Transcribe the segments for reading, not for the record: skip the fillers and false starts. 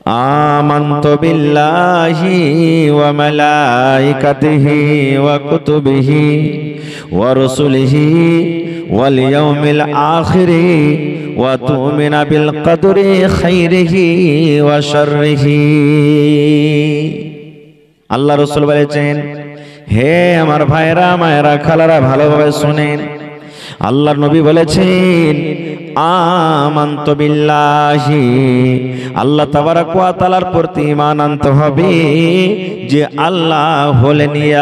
আমানতু বিল্লাহি ওয়া মালাইকাতিহি ওয়া কুতুবিহি ওয়া রুসুলিহি ওয়াল ইয়াউমিল আখিরি ওয়া তু'মিনা বিল কদরি খাইরিহি ওয়া শাররিহি। আল্লাহ রাসূল বলেছেন, হে আমার ভাইরা মায়েরা খালারা ভালোভাবে শুনেন, আল্লাহর নবী বলেছেন আমানতু বিল্লাহি, আল্লাহ তাবারাক ওয়া তাআলার প্রতি ঈমান আনতে হবে যে আল্লাহ হলেন এক।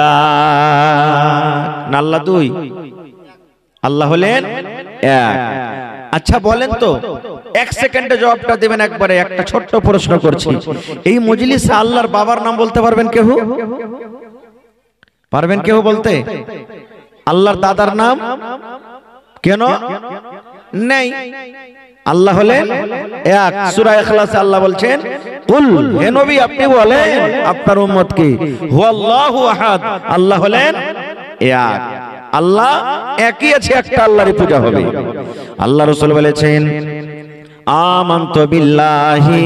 আল্লাহ দুই, আল্লাহ হলেন এক। আচ্ছা বলেন তো, এক সেকেন্ডে জবাবটা দেবেন একবারে। একটা ছোট্ট প্রশ্ন করছি, এই মজলিসে আল্লাহর বাবার নাম বলতে পারবেন কেউ? পারবেন কেউ বলতে? আল্লাহর দাদার নাম কেন নেই? আল্লাহ হলেন এক। সূরা ইখলাসে আল্লাহ বলছেন, কুল, হে নবী আপনি বলেন আপনার উম্মতকে, হুয়াল্লাহু আহাদ, আল্লাহ হলেন এক। আল্লাহ একই আছে, একটা আল্লাহরই পূজা হবে। আল্লাহ রাসূল বলেছেন আমানতু বিল্লাহি,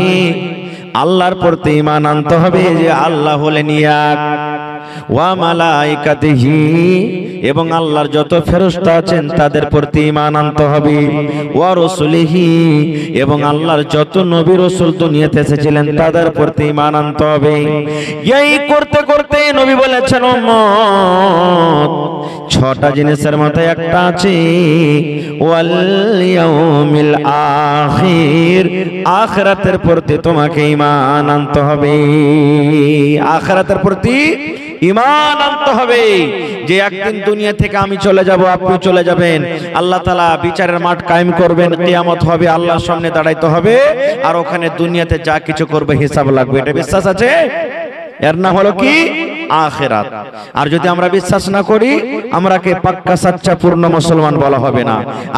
আল্লাহর প্রতি ঈমান আনতে হবে যে আল্লাহ হলেন এক। ওয়া মালাইকাতিহি, এবং আল্লাহর যত ফেরেশতা আছেন তাদের প্রতি ঈমান আনতে হবে। ওয়া রাসূলিহি, এবং আল্লাহর যত নবী রাসূল দুনিয়াতে এসেছিলেন তাদের প্রতি ঈমান আনতে হবে। এই করতে করতে নবী বলেছেন উম্মত, ছটা জিনিসের মধ্যে একটা আছে ওয়াল ইয়াউমিল আখির, আখিরাতের প্রতি তোমাকে ঈমান আনতে হবে। আখিরাতের প্রতি ঈমান আনতে হবে যে একদিন দুনিয়া থেকে আমি চলে যাব, আপনি চলে যাবেন, আল্লাহ তাআলা বিচারের মাঠ কায়েম করবেন, কিয়ামত হবে, আল্লাহর সামনে দাঁড়াইতে হবে, আর ওখানে দুনিয়াতে যা কিছু করবে হিসাব লাগবে। এটা বিশ্বাস আছে? এর নাম হলো কি? আখিরাত। আর যদি আমরা বিশ্বাস না করি, আমরাকে পাক্কা সাচ্চা পূর্ণ মুসলমান বলা হবে না।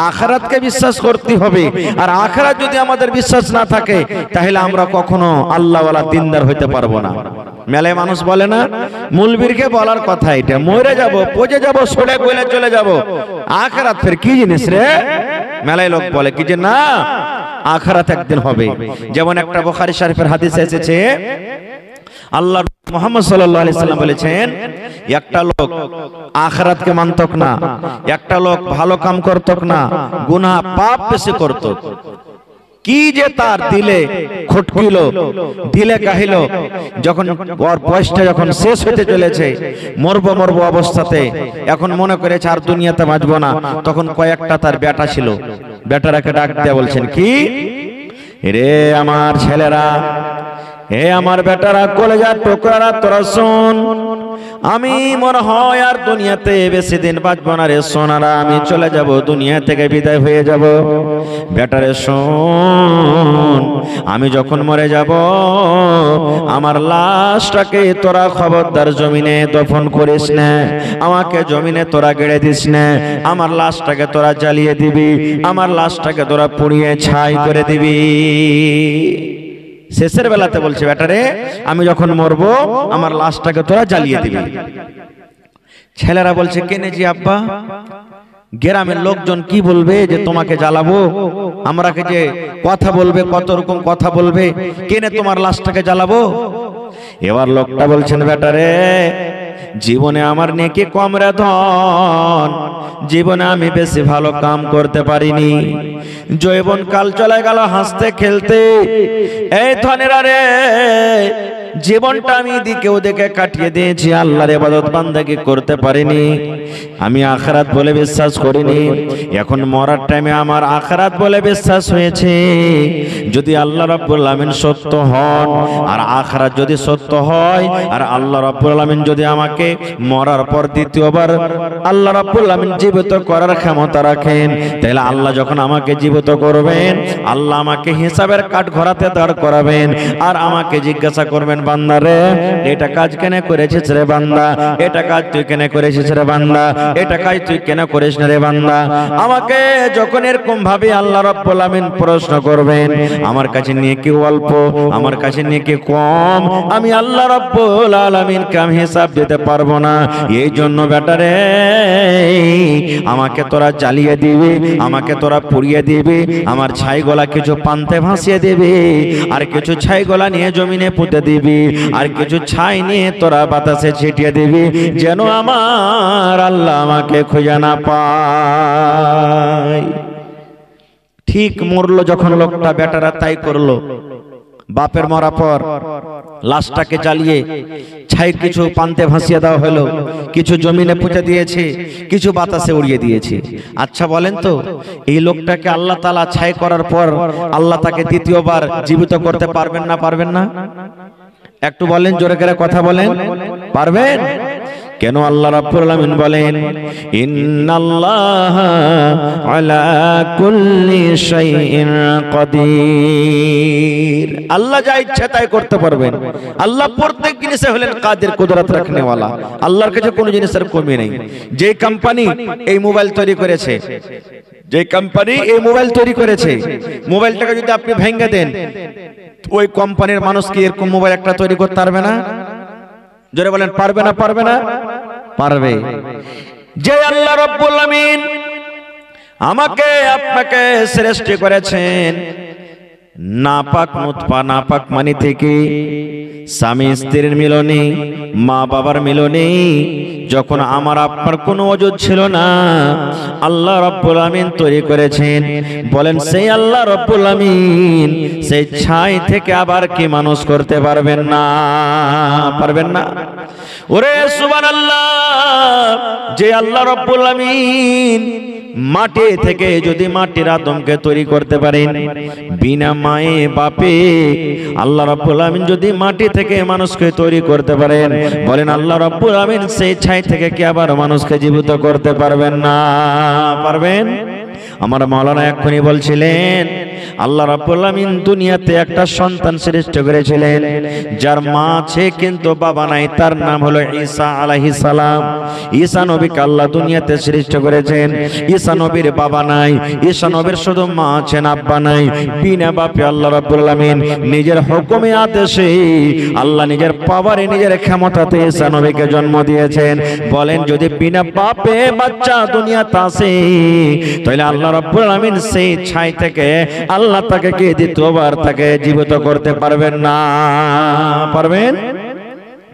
আখিরাতকে বিশ্বাস করতে হবে। আর আখিরাত যদি আমাদের বিশ্বাস না থাকে, তাহলে আমরা কখনো আল্লাহওয়ালা দিনদার হইতে পারবো না। মেলায় মানুষ বলে না, মুলবিরকে বলার কথা এটা, মরে যাব, পচে যাব, সরে গলে চলে যাব, আখিরাত ফের কি জিনিস রে? মেলায় লোক বলে কি যে না, আখিরাত একদিন হবে। যেমন একটা বুখারী শরীফের হাদিসে এসেছে, আল্লাহ মুহাম্মদ সাল্লাল্লাহু আলাইহি সাল্লাম বলেছেন, একটা লোক আখিরাতকে মানতক না, একটা লোক ভালো কাম করতক না, গুনাহ পাপ বেশি করত, কি যে তার দিলে খটকিল, দিলে কাহিল, যখন ওর বয়সটা যখন শেষ হতে চলেছে, মরবো মরবো অবস্থাতে, এখন মনে করেছে আর দুনিয়াতে বাঁচবো না, তখন কয়েকটা তার বেটা ছিল, বেটারাকে ডাক দিয়ে বলছেন কি, রে আমার ছেলেরা, হে আমার বেটারা, কলেজার টুকরারা, তোরা শোন, আমি মনে হয় আর দুনিয়াতে বেশি দিন বাঁচবো না রে সোনারা, আমি চলে যাব, দুনিয়া থেকে বিদায় হয়ে যাব। বেটারে শোন, আমি যখন মরে যাব, আমার লাশটাকে তোরা খবরদার জমিনে দফন করিস না, আমাকে জমিনে তোরা গেড়ে দিস না, আমার লাশটাকে তোরা জ্বালিয়ে দিবি, আমার লাশটাকে তোরা পুড়িয়ে ছাই করে দিবি। শেষের বেলাতে বলছে, বেটারে আমি যখন মরবো, আমার লাশটাকে তোরা জ্বালিয়ে দিবি। ছেলেরা বলছে, কেনে জি আব্বা, গ্রামের লোকজন কি বলবে যে তোমাকে জ্বালাবো, আমরাকে যে কথা বলবে, কত রকম কথা বলবে, কেনে তোমার লাশটাকে জ্বালাবো? এবার লোকটা বলছেন, বেটারে জীবনে আমার নেকি কম রে ধন, জীবনে আমি বেশি ভালো কাম করতে পারিনি, যৌবন কাল চলে গেল হাসতে খেলতে, এই ধনেরা রে জীবনটা আমি দিকে ওদিকে কাটিয়ে দিয়েছি, আল্লাহর ইবাদত বান্দাগি করতে পারিনি, আমি আখিরাত বলে বিশ্বাস করিনি, এখন মরার টাইমে আমার আখিরাত বলে বিশ্বাস হয়েছে। যদি আল্লাহ রাব্বুল আলামিন সত্য হন, আর আখিরাত যদি সত্য হয়, আর আল্লাহ রাব্বুল আলামিন যদি আমাকে মরার পর দ্বিতীয়বার আল্লাহ রাব্বুল আলামিন জীবিত করার ক্ষমতা রাখেন, তাহলে আল্লাহ যখন আমাকে জীবিত করবেন, আল্লাহ আমাকে হিসাবের কাঠগড়াতে দাঁড় করাবেন, আর আমাকে জিজ্ঞাসা করবেন, বান্দা রে এটা কাজ কেন করেছিস রে বান্দা, এটা কাজ তুই কেন করেছিস রে বান্দা, এটা কাজ তুই কেন করিস না রে বান্দা। আমাকে যখন এরকম ভাবে আল্লাহ রাব্বুল আমিন প্রশ্ন করবেন, আমার কাছে নিয়ে কি অল্প, আমার কাছে নিয়ে কি কম, আমি আল্লাহ রাব্বুল আলামিনকে আমি হিসাব দিতে পারবো না। এই জন্য বেটারে আমাকে তোরা জ্বালিয়ে দিবি, আমাকে তোরা পুড়িয়ে দিবি, আমার ছাইগোলা কিছু পান্তে ভাসিয়ে দিবি, আর কিছু ছাইগোলা নিয়ে জমিনে পুঁতে দিবি, আর কিছু ছাই নিয়ে তোরা বাতাসে ছিটিয়ে দিবি, যেন আমার আল্লাহ আমাকে খুঁজে না পায়। ঠিক মরলো যখন লোকটা, বেটারা তাই করলো। বাপের মরা পর লাশটাকে জ্বালিয়ে ছাই কিছু পান্তে ভাসিয়ে দেওয়া হলো, কিছু জমিনে পুঁতে দিয়েছে, কিছু বাতাসে উড়িয়ে দিয়েছে। আচ্ছা বলেন তো, এই লোকটাকে আল্লাহ তাআলা ছাই করার পর আল্লাহ তাকে দ্বিতীয়বার জীবিত করতে পারবেন না পারবেন না? একটু বলেন, জোরে করে কথা বলেন, পারবেন? কেন আল্লাহ রাব্বুল আলামিন বলেন ইন্নাল্লাহা আলা কুল্লি শাইইন কাদির। আল্লাহ যা ইচ্ছা তাই করতে পারবেন। আল্লাহ প্রত্যেক জিনিসে হলেন কাদের, কুদরত রাখনে ওয়ালা। আল্লাহর কাছে কোনো জিনিসের কমি নেই। যে কোম্পানি এই মোবাইল তৈরি করেছে, যে কোম্পানি এই মোবাইল তৈরি করেছে, মোবাইলটাকে যদি আপনি ভেঙে দেন, ওই কোম্পানির মানুষ কি এরকম মোবাইল একটা তৈরি করতে পারবে না? জোরে বলেন, পারবে না পারবে না? পারবে। যে আল্লাহ রাব্বুল আমিন আমাকে আপনাকে সৃষ্টি করেছেন নাপাক নুতফা, নাপাক মানি থেকে, স্বামী স্ত্রীর মিলনে, মা বাবার মিলনে, যখন আমার আপনার কোনো ওজুদ ছিল না, আল্লাহ রাব্বুল আমিন তৈরি করেছেন। বলেন সেই আল্লাহ রাব্বুল আমিন সেই ছাই থেকে আবার কি মানুষ করতে পারবেন না? পারবেন না? ওরে সুবহানাল্লাহ! যে আল্লাহ রাব্বুল আমিন মাটি থেকে যদি মাটির আদমকে তৈরি করতে পারেন বিনা মায়ে বাপে, আল্লাহ রাব্বুল আমিন যদি মাটি থেকে মানুষকে তৈরি করতে পারেন, বলেন আল্লাহ রাব্বুল আমিন সেই ছাই থেকে কি আবার মানুষকে জীবিত করতে পারবেন না? পারবেন? আমার মাওলানা এক্ষুনি বলছিলেন আল্লাহ রাব্বুল আমিন দুনিয়াতে একটা সন্তান সৃষ্টি করেছিলেন যার মা আছে কিন্তু বাবা নাই, তার নাম হলো ঈসা আলাইহিস সালাম। ঈসা নবীকে আল্লাহ দুনিয়াতে সৃষ্টি করেছেন। ঈসা নবীর বাবা নাই, ঈসা নবীর শুধু মা আছেন, আব্বা নাই। বিনা বাপে আল্লাহ রাব্বুল আমিন নিজের হুকুমে আদেশে, আল্লাহ নিজের পাওয়ারে, নিজের ক্ষমতাতে ঈসা নবীকে জন্ম দিয়েছেন। বলেন যদি বিনা বাপে বাচ্চা দুনিয়াতে আসে, তাহলে আল্লাহ রাব্বুল আমিন সেই ছাই থেকে আল্লাহ তাকে কে দ্বিতীয়বার তাকে জীবিত করতে পারবেন না? পারবেন?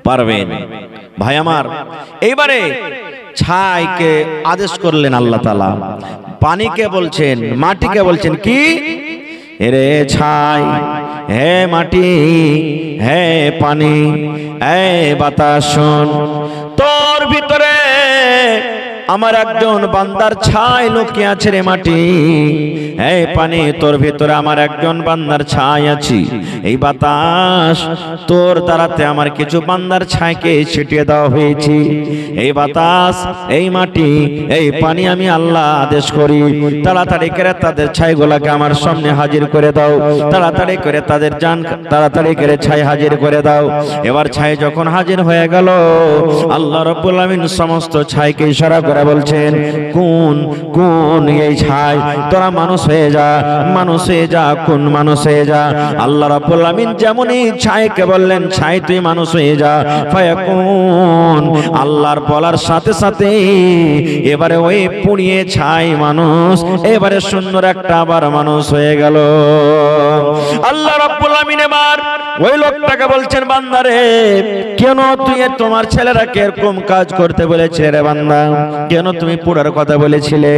পারবেন। ভাই আমার, এইবারে ছাইকে আদেশ করলেন আল্লাহ তাআলা। পানিকে বলছেন, মাটিকে বলছেন কি, রে ছাই, হে মাটি, হে পানি, হে বাতাস, শোন, তোর ভিতরে আমার একজন বান্দার ছাই লুকিয়ে আছে রে মাটি। এই পানি, তোর ভিতরে আমার একজন বান্দার ছাই আছে। এই বাতাস, তোর দ্বারাতে আমার কিছু বান্দার ছাইকে ছিটিয়ে দেওয়া হয়েছে। এই বাতাস, এই মাটি, এই পানি আমি আল্লাহ আদেশ করি, তাড়াতাড়ি করে তাদের ছাইগুলোকে আমার সামনে হাজির করে দাও, তাড়াতাড়ি করে তাদের জান, তাড়াতাড়ি করে ছাই হাজির করে দাও। এবার ছাই যখন হাজির হয়ে গেল, আল্লাহ রাব্বুল আমিন সমস্ত ছাইকে ইশারা করে বলছেন, কোন কোন এই ছাই, তোরা মানুষ হয়ে যা, মানুষ হয়ে যা, কোন মানুষ হয়ে যা। আল্লাহ রাব্বুল আমিন যেমনই ছাইকে বললেন, ছাই তুই মানুষ হয়ে যা, ফায়াকুন, আল্লাহর বলার সাথে সাথে এবারে ওই পুড়িয়ে ছাই মানুষ এবারে সুন্দর একটা আবার মানুষ হয়ে গেল। আল্লাহ রাব্বুল আমিন এবার ওই লোকটাকে বলছেন, বান্দারে কেন তুই তোমার ছেলেরা এরকম কাজ করতে বলেছে রে বান্দা, কেন তুমি পুরার কথা বলেছিলে?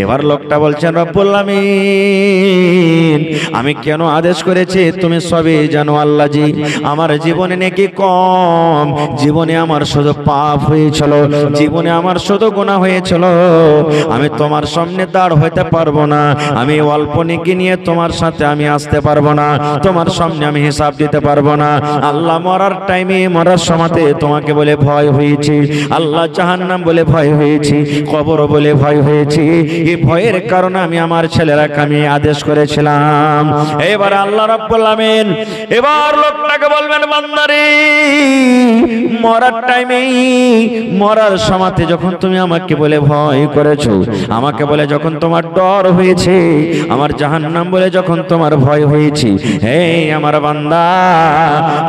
এবার লোকটা বলছেন, রব্বুল আমিন আমি কেন আদেশ করেছি তুমি সবই জানো আল্লাহ জি। আমার জীবনে নাকি কম, জীবনে আমার শুধু পাপ হয়েছিল, জীবনে আমার শুধু গুনাহ হয়েছিল, আমি তোমার সামনে দাঁড় হইতে পারবো না, আমি অল্প নেকি নিয়ে তোমার সাথে আমি আসতে পারবো না, তোমার সামনে আমি হিসাব দিতে পারবো না। আল্লাহ মরার টাইমে, মরার সময়তে তোমাকে বলে ভয় হয়েছে, আল্লাহ জাহান্নাম বলে ভয় হয়েছে, হয়েছি, কবর বলে ভয় হয়েছি। এই ভয়ের কারণে আমি আমার ছেলেরাকে আমি আদেশ করেছিলাম। এবার আল্লাহ রাব্বুল আমিন এবার লোকটাকে বলবেন, বান্দারে মরার টাইমে, মরার সময়তে যখন তুমি আমাকে বলে ভয় করেছো, আমাকে বলে যখন তোমার ডর হয়েছে, আমার জাহান্নাম বলে যখন তোমার ভয় হয়েছে, হে আমার বান্দা,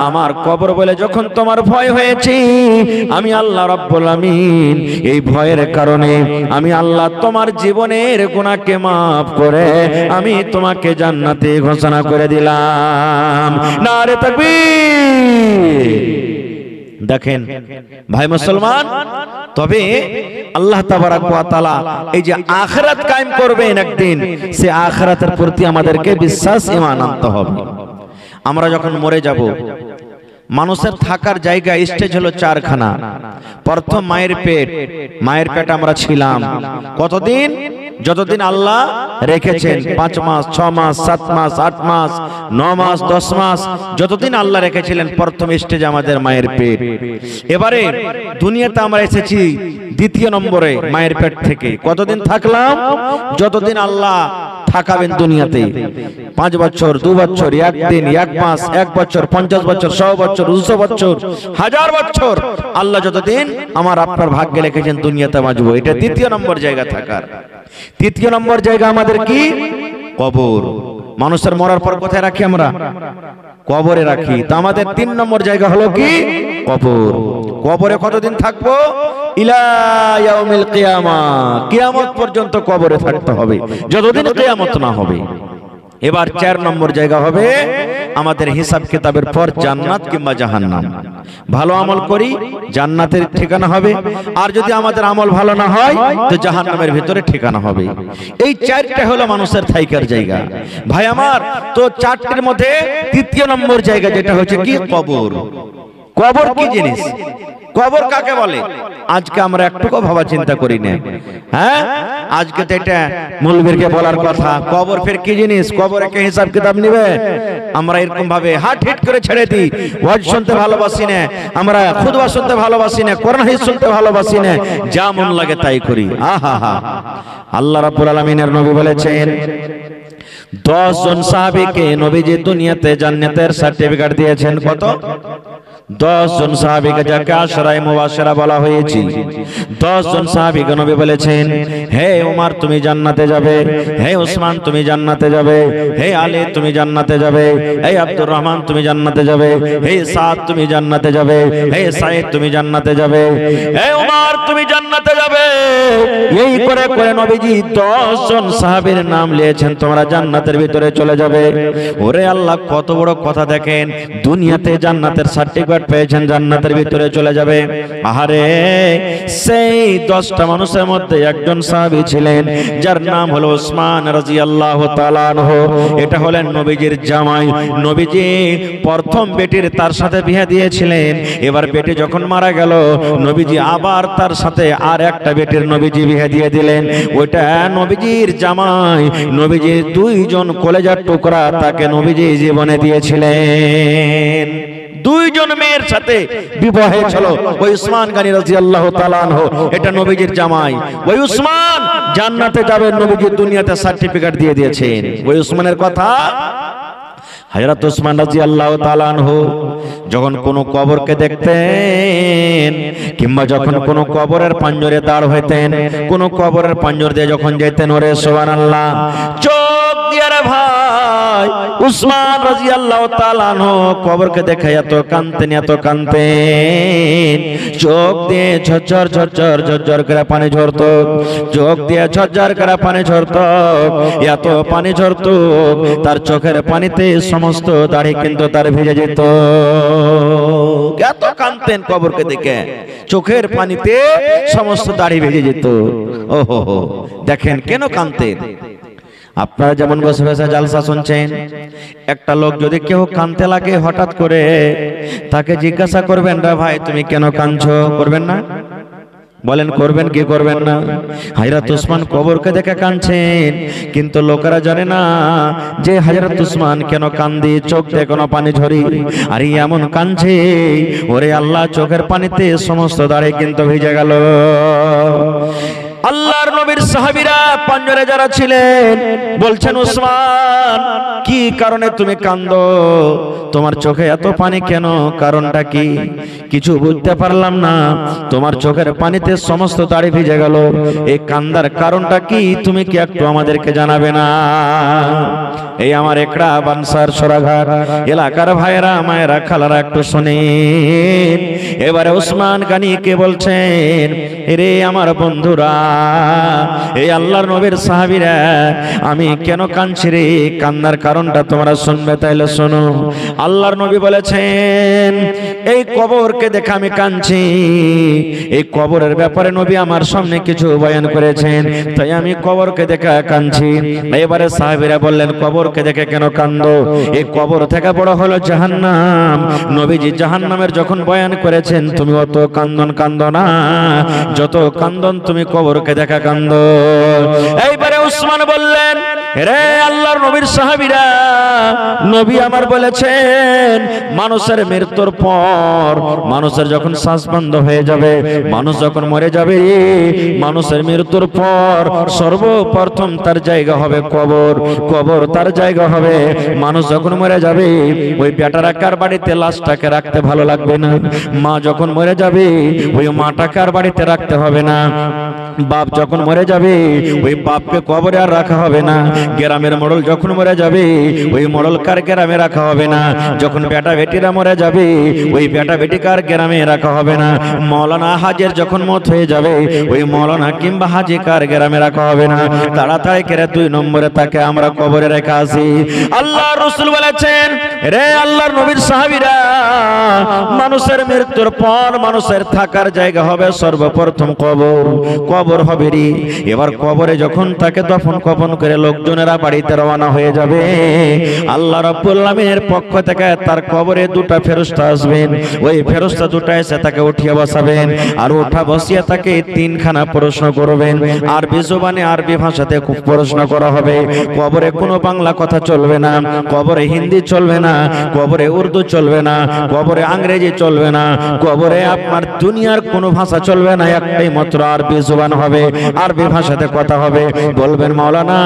আমার কবর বলে যখন তোমার ভয় হয়েছে, আমি আল্লাহ রাব্বুল আমিন এই ভয়ের কারণে আমি আল্লাহ তোমার জীবনের গুনাহকে মাফ করে আমি তোমাকে জান্নাতে ঘোষণা করে দিলাম। নারে তাকবীর। দেখেন ভাই মুসলমান, তবে আল্লাহ তাবারাক ওয়া তাআলা এই যে আখিরাত কায়েম করবেন একদিন, সে আখিরাতের প্রতি আমাদেরকে বিশ্বাস ঈমান আনতে হবে। আমরা যখন মরে যাব, মানুষের থাকার জায়গা স্টেজ হলো চারখানা। প্রথম মায়ের পেট, মায়ের পেট আমরা ছিলাম কতদিন? যতদিন আল্লাহ রেখেছেন, 5 মাস 6 মাস 7 মাস 8 মাস 9 মাস 10 মাস, যতদিন আল্লাহ রেখেছিলেন প্রথম স্টেজ আমাদের মায়ের পেট। এবারে দুনিয়াতে আমরা এসেছি দ্বিতীয় নম্বরে মায়ের পেট থেকে। কতদিন থাকলাম? যতদিন আল্লাহ থাকাবেন দুনিয়াতে। 5 বছর 2 বছর 1 দিন 1 মাস 1 বছর 50 বছর 100 বছর 200 বছর 1000 বছর, আল্লাহ যতদিন আমার আপনার ভাগ্যে লিখেছেন দুনিয়াতে বাঁচবো। এটা দ্বিতীয় নম্বর জায়গা থাকার। তৃতীয় নম্বর জায়গা আমাদের কি? কবর। মানুষের মরার পর কোথায় রাখি আমরা? কবরে রাখি। তো আমাদের 3 নম্বর জায়গা হলো কি? কবর। কবরে কতদিন থাকবো? ইলা ইয়াউমিল কিয়ামা, কিয়ামত পর্যন্ত কবরে থাকতে হবে, যতদিন কিয়ামত না হবে। এবার 4 নম্বর জায়গা হবে আমাদের হিসাব কিতাবের পর জান্নাত কিংবা জাহান্নাম। ভালো আমল করি জান্নাতের ঠিকানা হবে, আর যদি আমাদের আমল ভালো না হয় তো জাহান্নামের ভিতরে ঠিকানা হবে। এই 4টা হলো মানুষের থাইকার জায়গা। ভাই আমার, তো 4টির মধ্যে তৃতীয় নম্বর জায়গা যেটা হচ্ছে কি? কবর। কবর কি জিনিস? কবর কাকে বলে? আজকে আমরা একটুকু ভাবা চিন্তা করি না। হ্যাঁ, আজকে তো এটা মুলবিরকে বলার কথা। কবর ফের কি জিনিস? কবরে কে হিসাব কিতাব নিবে? আমরা এরকম ভাবে হাট হিট করে ছেড়ে দিই। ওয়াজ শুনতে ভালোবাসি না, আমরা খুতবা শুনতে ভালোবাসি না, কোরআন হাদিস শুনতে ভালোবাসি না, যা মন লাগে তাই করি। আহা হা। আল্লাহ রাব্বুল আলামিনের নবী বলেছেন 10 জন সাহাবীকে নবীজি দুনিয়াতে জান্নাতের সার্টিফিকেট দিয়েছেন। কত? 10 জন সাহাবীকে, যাকে আশরায়ে মুবাশশিরা বলা হয়েছে। 10 জন সাহাবীকে নবী বলেছেন, হে ওমর তুমি জান্নাতে যাবে, হে ওসমান তুমি জান্নাতে যাবে, হে আলী তুমি জান্নাতে যাবে, হে আব্দুর রহমান তুমি জান্নাতে যাবে, হে সাদ তুমি জান্নাতে যাবে, হে সাঈদ তুমি জান্নাতে যাবে, হে ওমর তুমি জান্নাতে যাবে। এই করে করে নবীজি 10 জন সাহাবীর নাম নিয়েছেন, তোমরা জান্নাতের ভিতরে চলে যাবে। ওরে আল্লাহ, কত বড় কথা! দেখেন, দুনিয়াতে জান্নাতের সার্টিফিকেট পেয়েছেন, জান্নাতের ভিতরে চলে যাবে। আহারে, সেই 10টা মানুষের মধ্যে একজন সাহাবী ছিলেন যার নাম হলো ওসমান রাদিয়াল্লাহু তাআলা আনহু। এটা হলেন নবীজির জামাই। নবীজি প্রথম বেটির তার সাথে বিয়ে দিয়েছিলেন। এবার বেটি যখন মারা গেল, নবীজি আবার তার সাথে আর একটা বেটির নবীজি বিয়ে দিয়ে দিলেন। ওইটা নবীজির জামাই। নবীজির 2 জন কলেজার টুকরা তাকে নবীজি জীবনে দিয়েছিলেন। 2 জন মেয়ের সাথে বিবাহ হয়েছিল। ওই উসমান গনি রাদিয়াল্লাহু তাআলা আনহু, এটা নবীজির জামাই। ওই উসমান জান্নাতে যাবেন, নবীজি দুনিয়াতে সার্টিফিকেট দিয়ে দিয়েছেন। ওই উসমানের কথা, হযরত উসমান রাদিয়াল্লাহু তাআলা আনহু যখন কোন কবরকে দেখতেন, কিংবা যখন কোন কবরের পাঞ্জরে দাঁড় হইতেন, কোন কবরের পাঞ্জর দিয়ে যখন যেতেন, ওরে সুবহানাল্লাহ, চোখ দিয়ে রে ভাই উসমান রাদিয়াল্লাহু তাআলা আনহু কবরকে দেখে এত কাঁদতেন, এত কাঁদতেন, চোখ দিয়ে ঝরঝর ঝরঝর ঝরঝর করে পানি ঝরতো, চোখ দিয়ে ঝরঝর করে পানি ঝরতো, এত পানি ঝরতো তার চোখের পানিতে সমস্ত দাড়ি কিন্তু তার ভিজে যেত। এত কাঁদতেন কবরকে দেখে, চোখের পানিতে সমস্ত দাড়ি ভিজে যেত। ওহো, দেখেন কেন কাঁদতেন। আপনারা যেমন বসে বসে জালসা শুনছেন, একটা লোক যদি কেউ কাঁদতে লাগে হঠাৎ করে, তাকে জিজ্ঞাসা করবেন, রে ভাই তুমি কেন কাঁদছো? করবেন না? বলেন করবেন কি করবেন না? হযরত উসমান কবরকে দেখে কাঁদছেন, কিন্তু লোকেরা জানে না যে হযরত উসমান কেন কান্দে, চোখ দিয়ে কোনো পানি ঝরি, আর এমন কাঁদছে ওরে আল্লাহ চোখের পানিতে সমস্ত দাড়ি কিন্তু ভিজে গেল। আল্লাহর নবীর সাহাবীরা পাঞ্জরে যারা ছিলেন বলছেন, উসমান কি কারণে তুমি কাঁদো? তোমার চোখে এত পানি কেন? কারণটা কি? কিছু বুঝতে পারলাম না, তোমার চোখের পানিতে সমস্ত দাড়ি ভিজে গেল, এই কান্দার কারণটা কি? তুমি কি একটু আমাদেরকে জানাবে না? এই আমার একড়া বানসার সরাঘাট এলাকার ভাইরা মায়েরা খালারা একটু শুনেন। এবারে উসমান গানিকে বলছেন, রে আমার বন্ধুরা, এই আল্লাহর নবীর সাহাবীরা, আমি কেন কাঁদছি রে? কান্নার কারণটা তোমরা শুনবে, তাইলে শোনো। আল্লাহর নবী বলেছেন, এই কবরকে দেখে আমি কাঁদছি। এই কবরের ব্যাপারে নবী আমার সামনে কিছু বয়ান করেছেন, তাই আমি কবরকে দেখে কাঁদছি। এবারে সাহাবীরা বললেন, কবরকে দেখে কেন কাঁদো? এই কবর থেকে বড় হলো জাহান্নাম। নবীজি জাহান্নামের যখন বয়ান করেছেন, তুমি অত কান্দো না, যত কান্দন তুমি কবরকে দেখা কান্দো। এইবারে উসমান বললেন, রে আল্লাহর নবীর সাহাবীরা, নবী আমার বলেছেন মানুষের মৃত্যুর পর, মানুষের যখন শ্বাস বন্ধ হয়ে যাবে, মানুষ যখন মরে যাবে, মানুষের মৃত্যুর পর সর্বপ্রথম তার জায়গা হবে কবর। কবর তার জায়গা হবে। মানুষ যখন মরে যাবে, ওই বেটারা কার বাড়িতে লাশটাকে রাখতে ভালো লাগবে না। মা যখন মরে যাবে, ওই মাটাকে আর বাড়িতে রাখতে হবে না। বাপ যখন মরে যাবে, ওই বাপকে কবরে আর রাখা হবে না। গ্রামের মোড়ল যখন মরে যাবে, ওই মোড়ল কার গ্রামে রাখা হবে না। যখন বেটা বেটিরা মরে যাবে, ওই বেটা বেটি কার গ্রামে রাখা হবে না। মৌলানা হাজের যখন মত হয়ে যাবে, ওই মৌলানা কিংবা হাজি কার গ্রামে রাখা হবে না। তাড়াতাড়ি করে 2 নম্বরে তাকে আমরা কবরে রেখে আসি। আল্লাহ রাসূল বলেছেন, রে আল্লাহর নবীর সাহাবীরা, মানুষের মৃত্যুর পর মানুষের থাকার জায়গা হবে সর্বপ্রথম কবর। কবর হবে রে। এবার কবরে যখন তাকে দফন কফন করে লোকজনেরা বাড়িতে রওনা হয়ে যাবে, আল্লাহ রাব্বুল আলামিনের পক্ষ থেকে তার কবরে 2টা ফেরেশতা আসবেন। ওই ফেরেশতা 2টা এসে তাকে উঠিয়ে বসাবেন, আর উঠা বসিয়ে তাকে 3খানা প্রশ্ন করবেন। আরবি জবানে আরবি ভাষাতে খুব প্রশ্ন করা হবে। কবরে কোনো বাংলা কথা চলবে না, কবরে হিন্দি চলবে না, কবরে উর্দু চলবে না, কবরে ইংরেজি চলবে না, কবরে আপনার দুনিয়ার কোনো ভাষা চলবে না, একটাই মাত্র আরবি জবান হবে, আরবি ভাষাতে কথা হবে। বলবেন, মাওলানা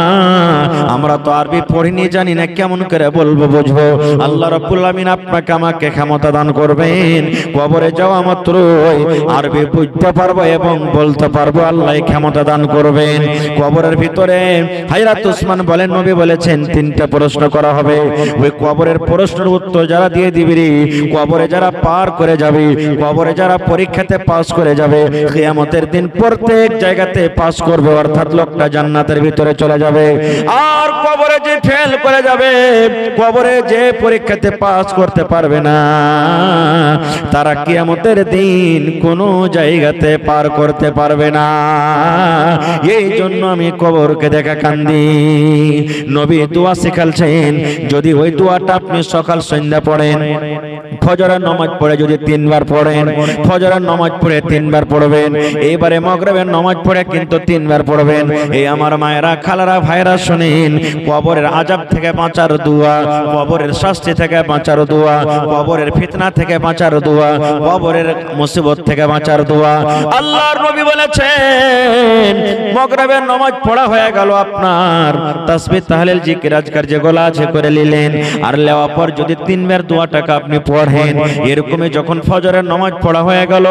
আমরা তো আরবি পড়িনি, জানি না, কেমন করে বলবো বুঝবো? আল্লাহ রাব্বুল আমিন আপনাকে আমাকে ক্ষমতা দান করবেন, কবরে যাওয়া মাত্রই আরবি বুঝতে পারবো এবং বলতে পারবো। আল্লাহ ক্ষমতা দান করবেন। কবরের ভিতরে হযরত উসমান বলেন, নবী বলেছেন 3টা প্রশ্ন করা হবে। ওই কবরের প্রশ্নের উত্তর যারা দিয়ে দিবে, কবরে যারা পার করে যাবে, কবরে যারা পরীক্ষাতে পাস করে যাবে, কিয়ামতের দিন প্রত্যেক জায়গাতে পাস করবে, অর্থাৎ লোকটা জান্নাতের ভিতরে চলে যাবে। আর কবরে যে ফেল করে যাবে, কবরে যে পরীক্ষাতে পাস করতে পারবে না, তারা কিয়ামতের দিন কোনো জায়গাতে পার করতে পারবে না। এই জন্য আমি কবরকে দেখা কান্দি। নবী দোয়া শিখালছেন, যদি ওই দোয়াটা আপনি সকাল সন্ধ্যা পড়েন, ফজরের নামাজ পড়ে যদি 3 বার পড়েন, ফজরের নামাজ পড়ে 3 বার পড়বেন, এইবারে মাগরিবের নামাজ পড়ে কিন্তু 3 বার পড়বেন। এই আমার মায়েরা খালারা ভাইরা শুনেন, কবরের আযাব থেকে বাঁচার দোয়া, কবরের শাস্তি থেকে বাঁচার দোয়া, কবরের ফিতনা থেকে বাঁচার দোয়া, কবরের মুসিবত থেকে বাঁচার দোয়া। আল্লাহর নবী বলেছেন, মাগরিবের নামাজ পড়া হয়ে গেল, আপনার তাসবিহ তাহলিল জিকির আজকার যেগুলো আছে করে নিলেন, আর লেওয়া পর যদি 3 বার দোয়াটাকে আপনি পড়েন, এরকমই যখন ফজরের নামাজ পড়া হয়ে গেল,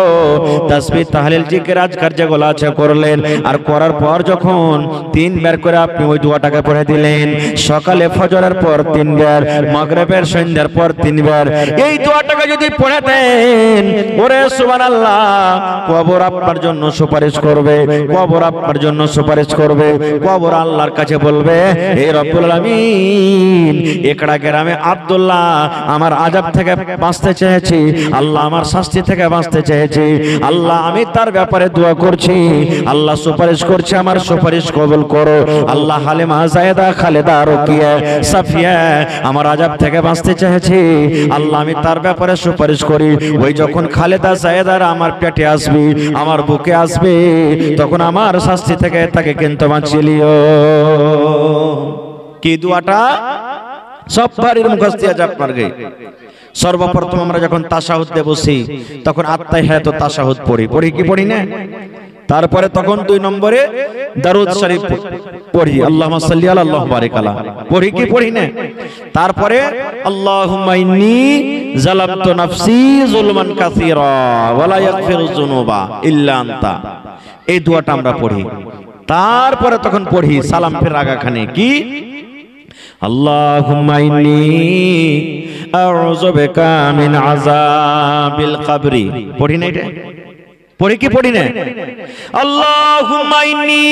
তাসবিহ তাহলিল জিকির আজকার যেগুলো আছে করলেন, আর করার পর যখন 3 বার করে আপনি ওই দোয়াটাকে পড়ে দিলেন, সকালে ফজরের পর 3 বার, মাগরিবের সন্ধ্যার পর 3 বার, এই দোয়াটাকে যদি পড়ে দেন, ওরে সুবহানাল্লাহ, কবর আপনার জন্য সুপারিশ করবে, কবর আপনার জন্য সুপারিশ করবে। কবর আল্লাহর কাছে বলবে, হে রব্বুল আলামিন, একড়া গ্রামে আব্দুল্লাহ আমার আযাব থেকে বাঁচতে চেয়েছি, আল্লাহ আমার শাস্তি থেকে বাঁচতে চেয়েছি, আল্লাহ আমি তার ব্যাপারে দোয়া করছি, আল্লাহ সুপারিশ করছে, আমার সুপারিশ কবুল করো। আল্লাহ হালিমা ফাতেমা, জায়েদা, খালেদা, রুকিয়া, সাফিয়া আমার আযাব থেকে বাঁচতে চেয়েছে, আল্লাহ আমি তার ব্যাপারে সুপারিশ করি। ওই যখন খালেদা জায়েদার আমার পেটে আসবে, আমার বুকে আসবে, তখন আমার শাস্তি থেকে তাকে কিন্তু বাঁচিয়ে লিও। কি দোয়াটা সব বাড়ির মুখস্থ আছে আপনার গে। সর্বপ্রথম আমরা যখন তাশাহুদে বসি তখন আত্তাহিয়াতুত তাশাহুদ পড়ি কি পড়ি না? তারপরে তখন 2 নম্বরে দরুদ শরীফ পড়ি, আল্লাহুম্মা সাল্লি আলা আল্লাহু বারিক আলা, পড়ি কি পড়ি না? তারপরে আল্লাহুম্মা ইন্নী যালামতু নাফসি যুলমান কাসীরা ওয়া লা ইয়াগফিরুয যুনুবা ইল্লা আনতা, এই দোয়াটা আমরা পড়ি। তারপরে তখন পড়ি সালাম ফের আগাখানে কি আল্লাহুম্মা ইন্নী আউযু বিকা মিন আযাবিল কবরি, পড়ি না এটা? পড়ি কি পড়ি না? আল্লাহুম্মা ইন্নী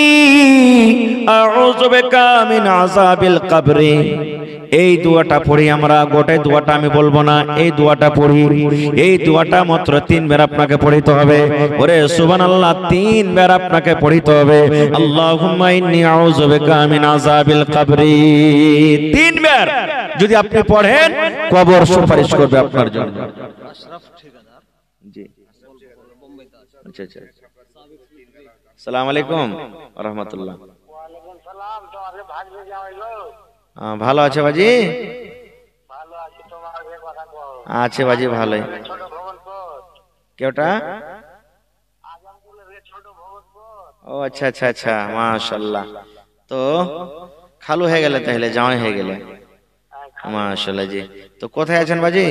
আউযু বিকা মিন আযাবিল কবরি, এই দোয়াটা পড়ি আমরা। গোটাই দোয়াটা আমি বলবো না, এই দোয়াটা পড়ি। এই দোয়াটা মাত্র 3 বার আপনাকে পড়িতে হবে। ওরে সুবহানাল্লাহ, 3 বার আপনাকে পড়িতে হবে। আল্লাহুম্মা ইন্নী আউযু বিকা মিন আযাবিল কবরি 3 বার যদি আপনি পড়েন, কবর সুপারিশ করবে আপনার জন্য। জি আচ্ছা আচ্ছা, আসসালামু আলাইকুম ওয়া রাহমাতুল্লাহ। ওয়া আলাইকুম সালাম। তো আগে ভাগ্যে যাওয়াইলো ভালো আছে বাজি? ভালো আছি, তোমার আগে কথা কও। আছে বাজি ভালোই। ছোট ভবনপুর, কেওটা? আজমপুরের ছোট ভবনপুর। ও আচ্ছা আচ্ছা আচ্ছা, মাশাআল্লাহ। তো খালু হয়ে গেলে তাহলে, জামাই হয়ে গেলে, মাশাআল্লাহ। জি তো কোথায় আছেন বাজি?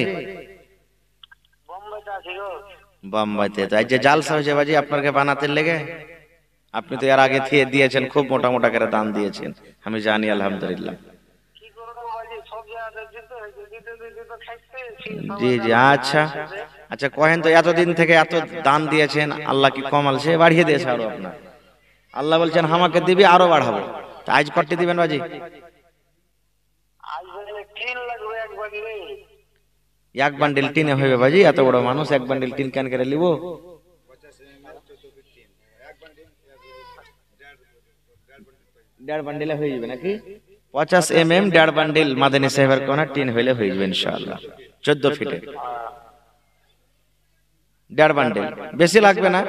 বোম্বেতে আছি গো। বোম্বাইতে। তো আজ যে জালসা হয়েছে বাজি আপনাকে বানাতে লেগে, আপনি তো এর আগে দিয়ে দিয়েছেন, খুব মোটা মোটা করে দান দিয়েছেন, আমি জানি আলহামদুলিল্লাহ। কি করব বাজি, সব জায়গায় দিতে খাইছে। জি জি আচ্ছা আচ্ছা, কহেন তো এতদিন থেকে এত দান দিয়েছেন, আল্লাহ কি কমালছে? বাড়িয়ে দিয়েছে আরো আপনার। আল্লাহ বলছেন আমাকে দিবি আরো বাড়াবো। তো আজ কটি দিবেন বাজি? আজ বলে 3 লাগবে এক বান্ডিল। 1 বান্ডিল টিনে হইবে বাজি? এত বড় মানুষ 1 বান্ডিল টিন কেন করে লিব? 1.5 বান্ডিলে হয়ে যাবে নাকি? 50 mm 1.5 বান্ডিল মাদানী সাহেবের কোনা টিন হইলে হয়ে যাবে ইনশাআল্লাহ। 14 ফিটে 1.5 বান্ডিল, বেশি লাগবে না,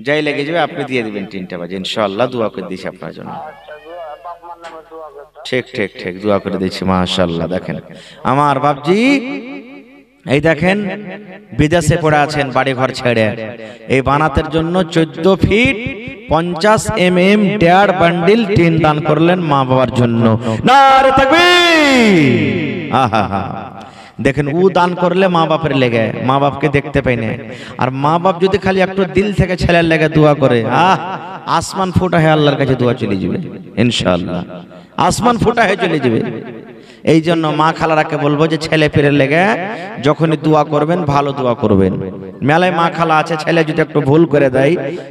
যাই লেগে যাবে আপনি দিয়ে দিবেন টিনটা বাজি ইনশাআল্লাহ। দোয়া করে দিছি আপনার জন্য। আচ্ছা, বাপ মার নামে দোয়া করতে। ঠিক ঠিক ঠিক, দোয়া করে দিচ্ছি মাশাআল্লাহ। দেখেন আমার বাপজি, এই দেখেন বিদেশে পড়ে আছেন বাড়ি ঘর ছেড়ে, এই বানাতের জন্য 14 ফিট 50 mm 1.5 বান্ডিল টিন দান করলেন মা বাবার জন্য। নারে তাকবীর! আহা, দেখেন ও দান করলে মা বাপের লেগে, মা বাপকে দেখতে পাই না। আর মা বাপ যদি খালি একটু দিল থেকে ছেলের লেগে দোয়া করে, আসমান ফোটা হয়ে আল্লাহর কাছে দোয়া চলে যাবে ইনশাআল্লাহ, আসমান ফোটা হয়ে চলে যাবে। এই জন্য মা খালারাকে বলবো যে ছেলে পেরের লেগে যখনই দোয়া করবেন ভালো দোয়া করবেন। মেলায় মা খালা আছে, ছেলে যদি একটু ভুল করে দেয়